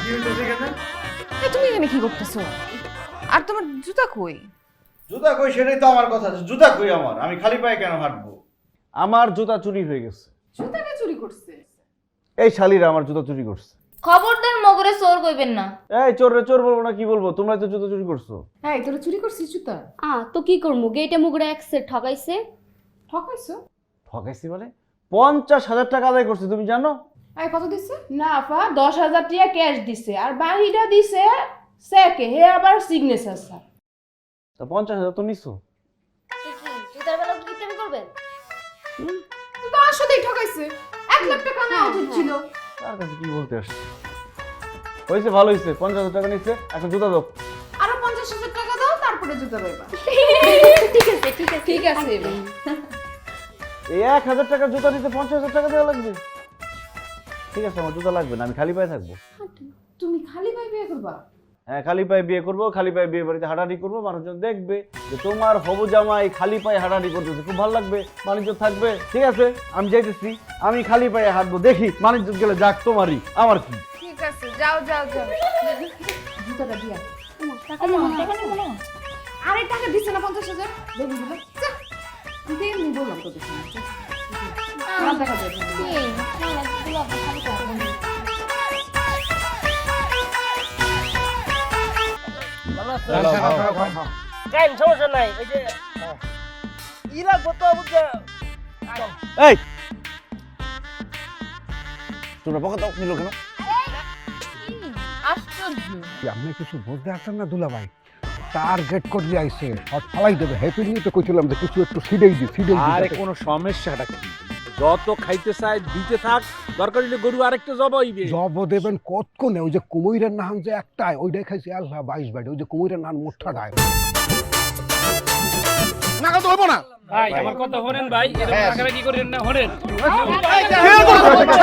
কি হইছে কেন? এই তুমি এখানে কি করতেছো? আর তোমার জুতা কই? জুতা কই সেটাই তো আমার কথা, জুতা কই আমার? আমি খালি পায়ে কেন হাঁটবো? আমার জুতা চুরি হয়ে গেছে। জুতা কে চুরি করছে? এই শালিরা আমার জুতা চুরি করছে। খবরদার মগরে চোর কইবেন না। এই চোর বলবো না কি বলবো? তোমরা তো জুতা চুরি করছো। এই তোরা চুরি করছিস জুতা? তো কি করবো, গেটে মুগরে একসে ঠকাইছে। ঠকাইছো? ঠকাইছি মানে 50,000 টাকা আদায় করছে, তুমি জানো? এই কত দিছে? না আপা 10,000 টাকা ক্যাশ দিছে আর বাকিটা দিছে চেকে, হে আবার সিগনেচার স্যার। তা 50,000 তো নিছো। জুতার বেলা কি তুমি করবেন? তো আসলেই ঠকাইছে। 1 লাখ টাকা নেওয়া উচিত ছিল। তার কাছে কি বলতে আসছে? হয়েছে, ভালো হয়েছে, 50,000 টাকা নিচ্ছে, এখন জুতা দাও। আরো 50,000 টাকা দাও, তারপরে জুতা পাইবা। ঠিক আছে ঠিক আছে ঠিক আছে এবার। এই 1,000 টাকার জুতা নিতে 50,000 টাকা দেওয়া লাগবে? ঠিক আছে, আমার জুতা লাগবে না, আমি খালি পায়ে থাকবো। তুমি খালি পায়ে বিয়ে করবা? হ্যাঁ, খালি পায়ে বিয়ে করবো, খালি পায়ে বিয়ে বাড়িতে হাঁটাহাঁটি করবো, মানুষজন দেখবে যে তোমার হবু জামাই খালি পায়ে হাঁটাহাঁটি করতেছে, খুব ভালো লাগবে, বাণিজ্য থাকবে। ঠিক আছে, আমি যাইতেছি, আমি খালি পায়ে হাঁটবো, দেখি বাণিজ্য গেলে যাক তোমারই, আমার কি। ঠিক আছে, যাও যাও যাও। জুতাটা দিয়া। টাকা নিবো না। আরে টাকা দিছে না 50,000? দেখবি বলে। যা। দিতে আমি বললাম তোদের সামনে। আমার দেখা যাবে না। টাইম সমস্যা নাই, ওই যে ইরা কত বুঝে এই তোমরা পকেট দাও, নিল কেন? আশ্চর্য। আপনি কিছু বুঝতে আসছেন না দুলা ভাই, টার্গেট করে আইছে, শট ফালাই দেবে। হ্যাপি নিয়ে তো কইছিলাম যে কিছু একটু সিডেই দি। আরে কোনো সমস্যাটা কি? যত খাইতে চায় দিতে থাক, দরকার হলে গরু আরেকটা জবাইবে। জব দেবেন কত কোনে, ওই যে কুমইরের নাম যে একটাই ওইটাই খাইছে আল্লাহ 22 বাড়ি, ওই যে কুমইরের নাম মোটাটাই না কথা হইব না। ভাই আমার কথা হরেন ভাই, এরকম টাকা কি করেন না হরেন।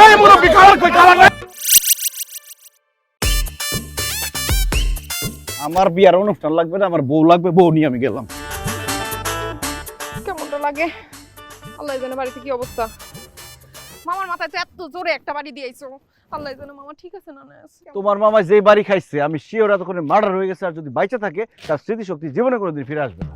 এই মুরব্বি খাবার কই খাবার না। আমার বিয়ার অনুষ্ঠান লাগবে না, আমার বউ লাগবে, বউ নিয়ে আমি গেলাম। কেমনটা লাগে? আল্লাহ জানে বাড়িতে কি অবস্থা। মামার মাথায় তো এত জোরে একটা বাড়ি দিয়েছো। আল্লাহ জানে মামা ঠিক আছে না না আছে। তোমার মামা যে বাড়ি খাইছে, আমি শিওর এতক্ষণে মার্ডার হয়ে গেছে, আর যদি বাইচা থাকে তার স্মৃতিশক্তি জীবনে কোনোদিন ফিরে আসবে না।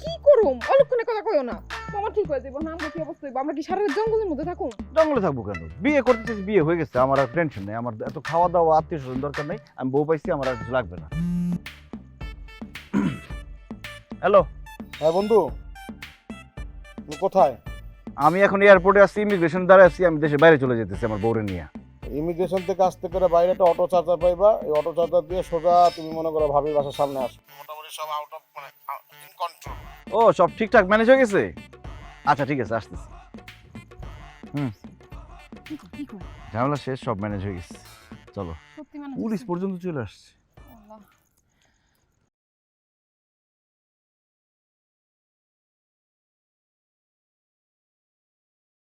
কি করুম? অলক্ষণে কথা কইও না। মামা ঠিক হয়ে যাবো না, আমরা কি অবস্থা হইব? আমরা কি সারা রাত জঙ্গলের মধ্যে থাকুম? জঙ্গলে থাকবো কেন? বিয়ে করতে চাইছি, বিয়ে হয়ে গেছে, আমার আর টেনশন নেই, আমার এত খাওয়া দাওয়া আত্মীয় স্বজন দরকার নেই, আমি বউ পাইছি, আমার আর কিছু লাগবে না। হ্যালো, হ্যাঁ বন্ধু, তুমি কোথায়? আমি এখন এয়ারপোর্টে আছি, ইমিগ্রেশন দ্বারা আছি, আমি দেশের বাইরে চলে যেতেছি আমার বউরে নিয়ে। ইমিগ্রেশন থেকে আসতে করে বাইরে একটা অটো চার্জার পাইবা, এই অটো চার্জার দিয়ে সোজা তুমি মনে করো ভাবির বাসার সামনে আসো। মোটামুটি সব আউট অফ মানে ইন কন্ট্রোল। ও, সব ঠিকঠাক ম্যানেজ হয়ে গেছে? আচ্ছা ঠিক আছে, আসতেছি। ঝামেলা শেষ, সব ম্যানেজ হয়ে গেছে। চলো, সত্যি মানে পুলিশ পর্যন্ত চলে আসছে।